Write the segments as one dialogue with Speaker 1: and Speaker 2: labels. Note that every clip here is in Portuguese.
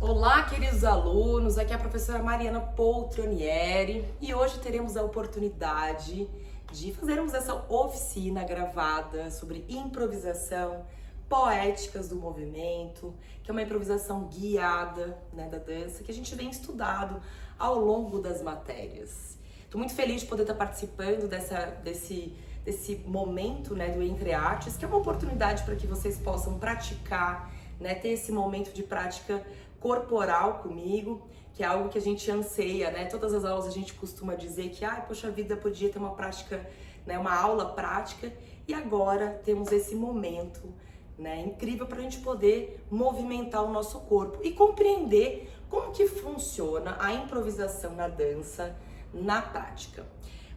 Speaker 1: Olá, queridos alunos, aqui é a professora Mariana Poltronieri e hoje teremos a oportunidade de fazermos essa oficina gravada sobre improvisação, poéticas do movimento, que é uma improvisação guiada, da dança, que a gente vem estudado ao longo das matérias. Estou muito feliz de poder estar participando desse momento, do Entre Artes, que é uma oportunidade para que vocês possam praticar, ter esse momento de prática corporal comigo, que é algo que a gente anseia, Todas as aulas a gente costuma dizer que, poxa vida, podia ter uma prática, uma aula prática, e agora temos esse momento, incrível para a gente poder movimentar o nosso corpo e compreender como que funciona a improvisação na dança, na prática.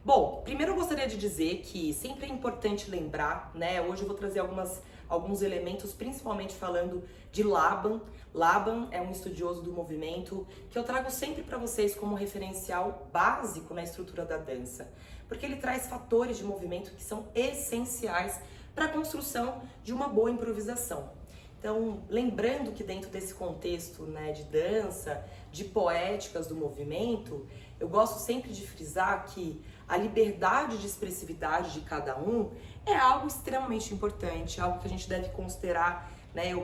Speaker 1: Bom, primeiro eu gostaria de dizer que sempre é importante lembrar, hoje eu vou trazer alguns elementos, principalmente falando de Laban. Laban é um estudioso do movimento que eu trago sempre para vocês como referencial básico na estrutura da dança, porque ele traz fatores de movimento que são essenciais para a construção de uma boa improvisação. Então, lembrando que dentro desse contexto, de dança, de poéticas do movimento, eu gosto sempre de frisar que a liberdade de expressividade de cada um é algo extremamente importante, algo que a gente deve considerar,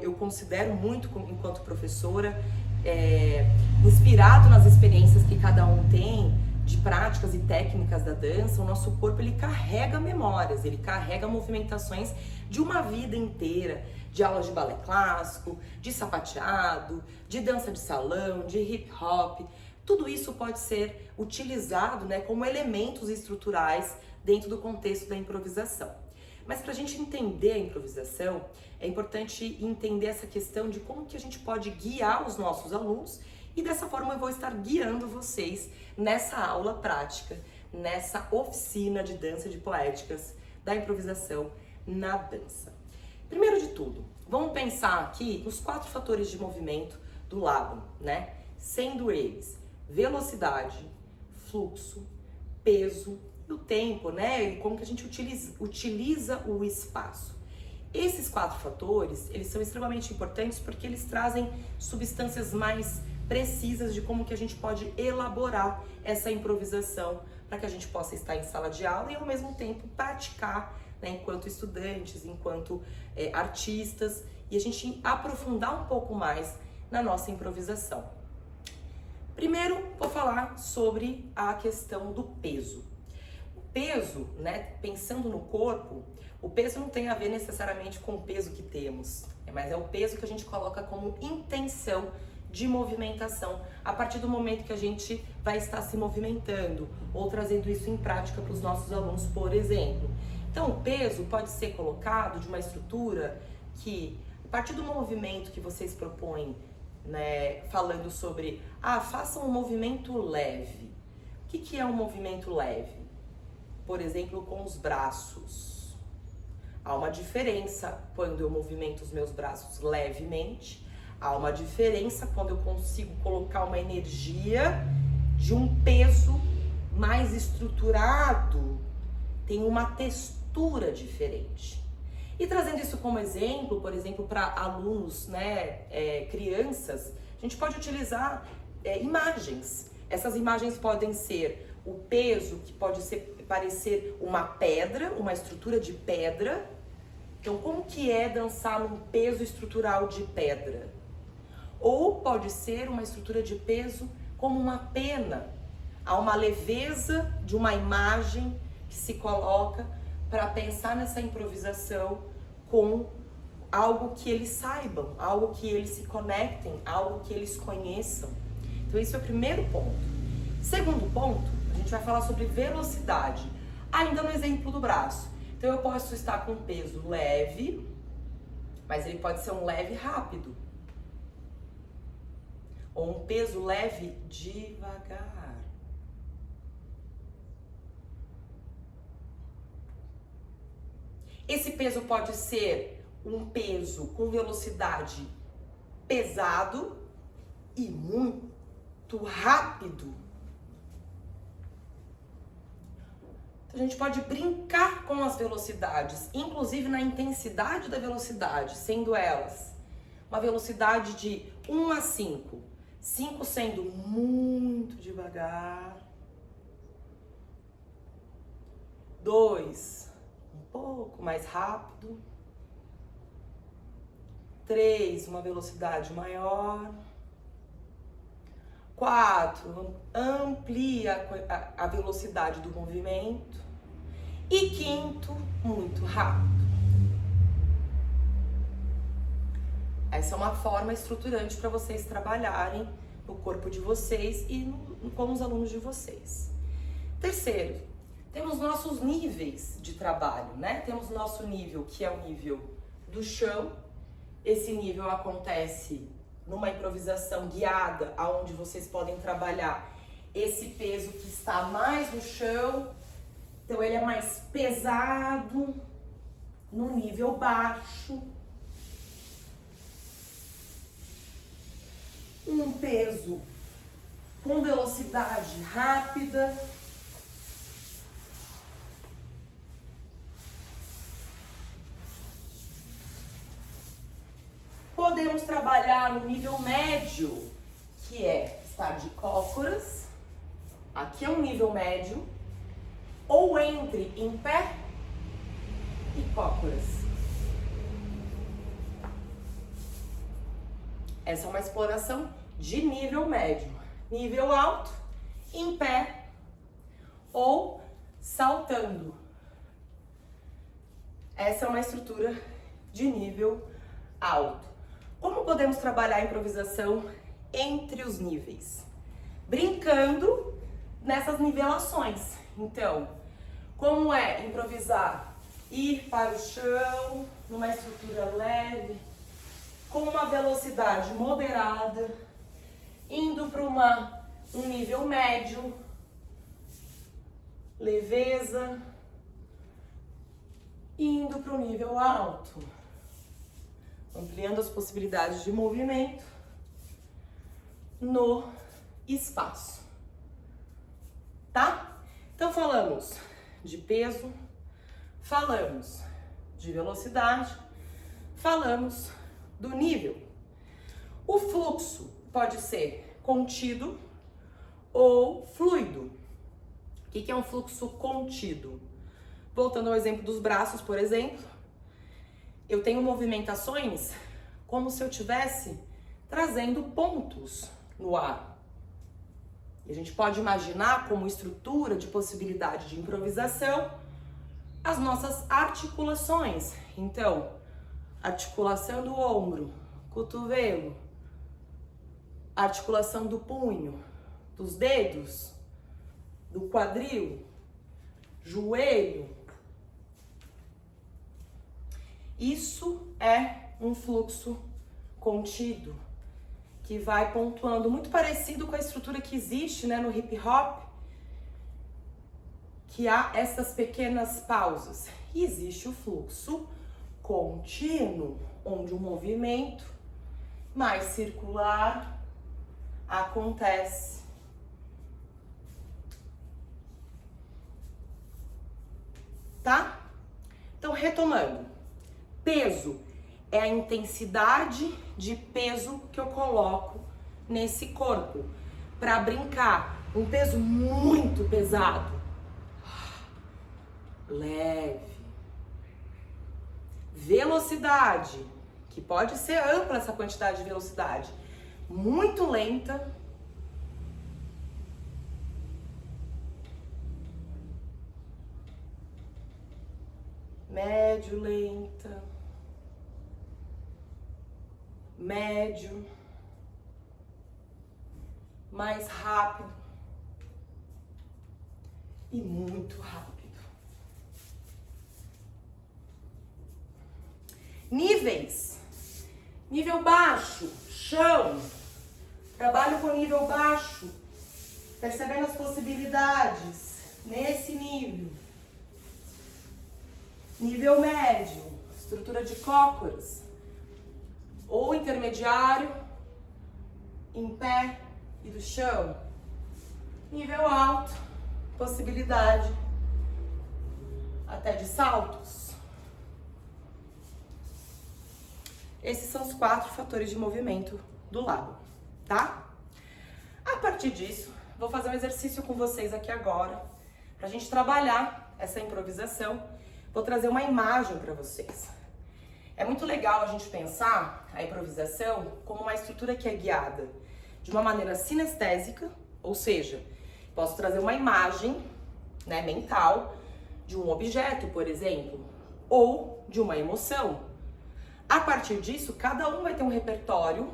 Speaker 1: eu considero muito enquanto professora, inspirado nas experiências que cada um tem de práticas e técnicas da dança. O nosso corpo, ele carrega memórias, ele carrega movimentações de uma vida inteira, de aulas de balé clássico, de sapateado, de dança de salão, de hip hop. Tudo isso pode ser utilizado, como elementos estruturais dentro do contexto da improvisação. Mas para a gente entender a improvisação, é importante entender essa questão de como que a gente pode guiar os nossos alunos, e dessa forma eu vou estar guiando vocês nessa aula prática, nessa oficina de dança de poéticas da improvisação na dança. Primeiro de tudo, vamos pensar aqui nos 4 fatores de movimento do Laban, sendo eles velocidade, fluxo, peso e o tempo, e como que a gente utiliza o espaço. Esses 4 fatores, eles são extremamente importantes porque eles trazem substâncias mais precisas de como que a gente pode elaborar essa improvisação para que a gente possa estar em sala de aula e ao mesmo tempo praticar, enquanto estudantes, enquanto artistas, e a gente aprofundar um pouco mais na nossa improvisação. Primeiro, vou falar sobre a questão do peso. O peso, pensando no corpo, o peso não tem a ver necessariamente com o peso que temos, mas é o peso que a gente coloca como intenção de movimentação a partir do momento que a gente vai estar se movimentando ou trazendo isso em prática para os nossos alunos, por exemplo. Então, o peso pode ser colocado de uma estrutura que, a partir do movimento que vocês propõem, falando sobre, faça um movimento leve. O que é um movimento leve? Por exemplo, com os braços. Há uma diferença quando eu movimento os meus braços levemente, há uma diferença quando eu consigo colocar uma energia de um peso mais estruturado, tem uma textura diferente. E trazendo isso como exemplo, por exemplo, para alunos, crianças, a gente pode utilizar imagens. Essas imagens podem ser o peso, que pode parecer uma pedra, uma estrutura de pedra. Então, como que é dançar num peso estrutural de pedra? Ou pode ser uma estrutura de peso como uma pena. Há uma leveza de uma imagem que se coloca para pensar nessa improvisação com algo que eles saibam, algo que eles se conectem, algo que eles conheçam. Então esse é o primeiro ponto. Segundo ponto, a gente vai falar sobre velocidade, ainda no exemplo do braço. Então eu posso estar com peso leve, mas ele pode ser um leve rápido, ou um peso leve devagar. Esse peso pode ser um peso com velocidade pesado e muito rápido. Então, a gente pode brincar com as velocidades, inclusive na intensidade da velocidade, sendo elas uma velocidade de 1 a 5. 5 sendo muito devagar. 2, um pouco mais rápido. 3, uma velocidade maior. 4, amplia a velocidade do movimento. E 5º, muito rápido. Essa é uma forma estruturante para vocês trabalharem no corpo de vocês e com os alunos de vocês. Terceiro, temos nossos níveis de trabalho, né? Temos nosso nível, que é o nível do chão. Esse nível acontece numa improvisação guiada, onde vocês podem trabalhar esse peso que está mais no chão. Então, ele é mais pesado, no nível baixo. Um peso com velocidade rápida. Podemos trabalhar no nível médio, que é estar de cócoras. Aqui é um nível médio. Ou entre em pé e cócoras. Essa é uma exploração de nível médio. Nível alto, em pé ou saltando. Essa é uma estrutura de nível alto. Como podemos trabalhar a improvisação entre os níveis? Brincando nessas nivelações. Então, como é improvisar? Ir para o chão, numa estrutura leve, com uma velocidade moderada, indo para um nível médio, leveza, indo para o nível alto, ampliando as possibilidades de movimento no espaço, tá? Então falamos de peso, falamos de velocidade, falamos do nível. O fluxo pode ser contido ou fluido. O que é um fluxo contido? Voltando ao exemplo dos braços, por exemplo, eu tenho movimentações como se eu estivesse trazendo pontos no ar. E a gente pode imaginar como estrutura de possibilidade de improvisação as nossas articulações. Então, articulação do ombro, cotovelo, articulação do punho, dos dedos, do quadril, joelho. Isso é um fluxo contido, que vai pontuando, muito parecido com a estrutura que existe, né, no hip hop, que há essas pequenas pausas. E existe o fluxo contínuo, onde o movimento mais circular acontece. Tá? Então, retomando. Peso é a intensidade de peso que eu coloco nesse corpo para brincar. Um peso muito pesado, leve. Velocidade, que pode ser ampla essa quantidade de velocidade, muito lenta. Médio, lenta. Médio, mais rápido e muito rápido. Níveis. Nível baixo, chão. Trabalho com nível baixo, percebendo as possibilidades nesse nível. Nível médio, estrutura de cócoras. Ou intermediário, em pé e do chão. Nível alto, possibilidade até de saltos. Esses são os 4 fatores de movimento do lábio, tá? A partir disso, vou fazer um exercício com vocês aqui agora, pra gente trabalhar essa improvisação. Vou trazer uma imagem para vocês. É muito legal a gente pensar a improvisação como uma estrutura que é guiada de uma maneira sinestésica, ou seja, posso trazer uma imagem, né, mental de um objeto, por exemplo, ou de uma emoção. A partir disso, cada um vai ter um repertório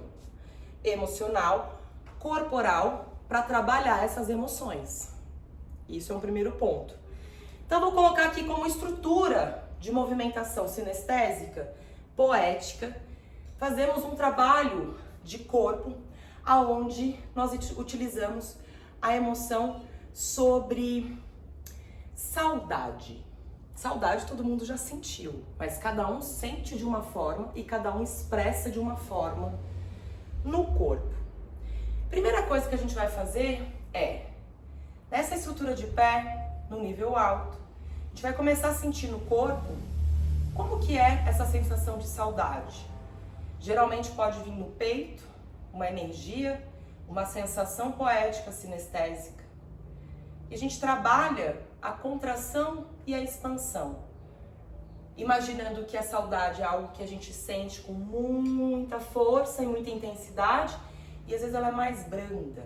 Speaker 1: emocional, corporal, para trabalhar essas emoções. Isso é um primeiro ponto. Então, vou colocar aqui como estrutura de movimentação sinestésica, poética, fazemos um trabalho de corpo, aonde nós utilizamos a emoção sobre saudade. Saudade todo mundo já sentiu, mas cada um sente de uma forma e cada um expressa de uma forma no corpo. Primeira coisa que a gente vai fazer é, nessa estrutura de pé, no nível alto, a gente vai começar a sentir no corpo como que é essa sensação de saudade. Geralmente pode vir no peito, uma energia, uma sensação poética, sinestésica. E a gente trabalha a contração e a expansão, imaginando que a saudade é algo que a gente sente com muita força e muita intensidade, e às vezes ela é mais branda.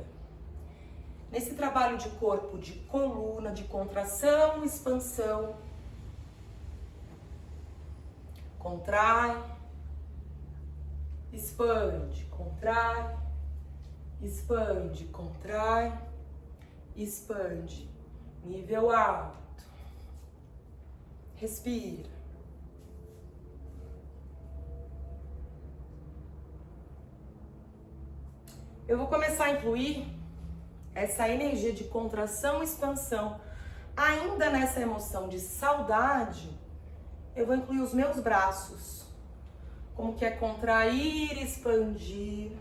Speaker 1: Nesse trabalho de corpo, de coluna, de contração, expansão, contrai, expande, contrai, expande, contrai, expande. Nível alto. Respira. Eu vou começar a incluir essa energia de contração e expansão. Ainda nessa emoção de saudade, eu vou incluir os meus braços. Como que é contrair e expandir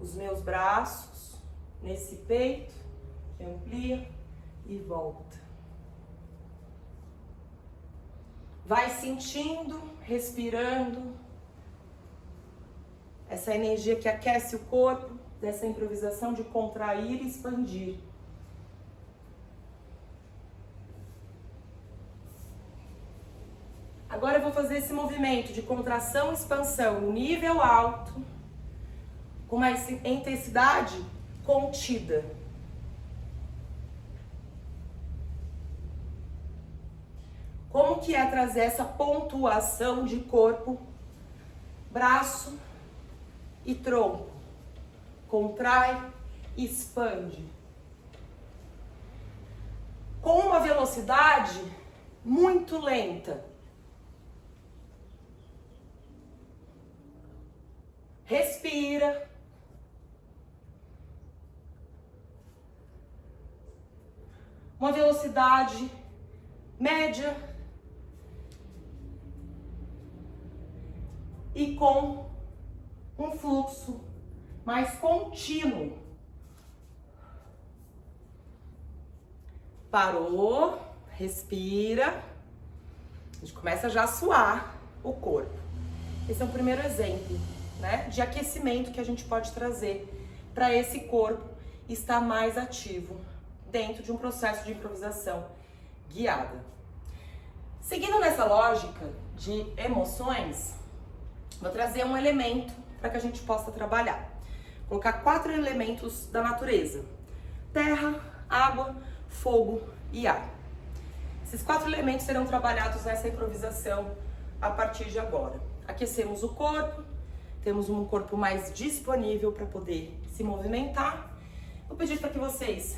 Speaker 1: os meus braços nesse peito, amplia e volta. Vai sentindo, respirando essa energia que aquece o corpo, dessa improvisação de contrair e expandir. Agora eu vou fazer esse movimento de contração e expansão no nível alto, com uma intensidade contida. Como que é trazer essa pontuação de corpo, braço e tronco? Contrai, expande. Com uma velocidade muito lenta. Respira. Uma velocidade média. E com um fluxo mais contínuo. Parou, respira. A gente começa já a suar o corpo. Esse é o primeiro exemplo, né, de aquecimento que a gente pode trazer para esse corpo estar mais ativo dentro de um processo de improvisação guiada. Seguindo nessa lógica de emoções, vou trazer um elemento para que a gente possa trabalhar. Vou colocar 4 elementos da natureza: terra, água, fogo e ar. Esses 4 elementos serão trabalhados nessa improvisação a partir de agora. Aquecemos o corpo, temos um corpo mais disponível para poder se movimentar. Vou pedir para que vocês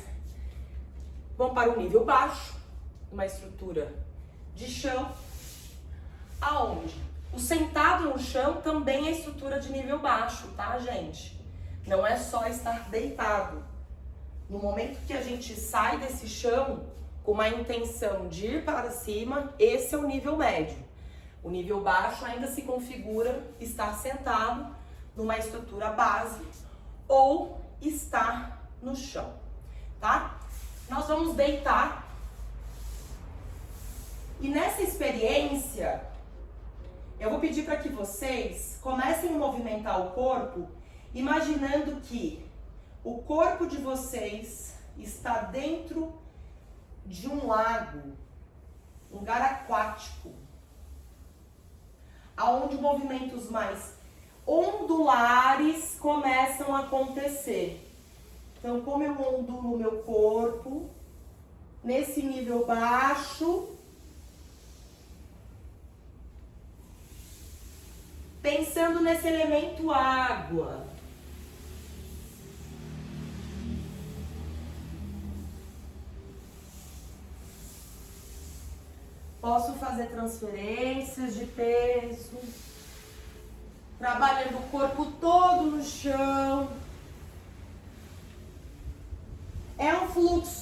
Speaker 1: vão para o nível baixo, uma estrutura de chão, aonde o sentado no chão também é estrutura de nível baixo, tá, gente? Não é só estar deitado. No momento que a gente sai desse chão com uma intenção de ir para cima, esse é o nível médio. O nível baixo ainda se configura estar sentado numa estrutura base ou estar no chão, tá? Nós vamos deitar e nessa experiência Eu vou pedir para que vocês comecem a movimentar o corpo, imaginando que o corpo de vocês está dentro de um lago, um lugar aquático, aonde movimentos mais ondulares começam a acontecer. Então, como eu ondulo o meu corpo, nesse nível baixo, pensando nesse elemento água. Posso fazer transferências de peso, trabalhando o corpo todo no chão. É um fluxo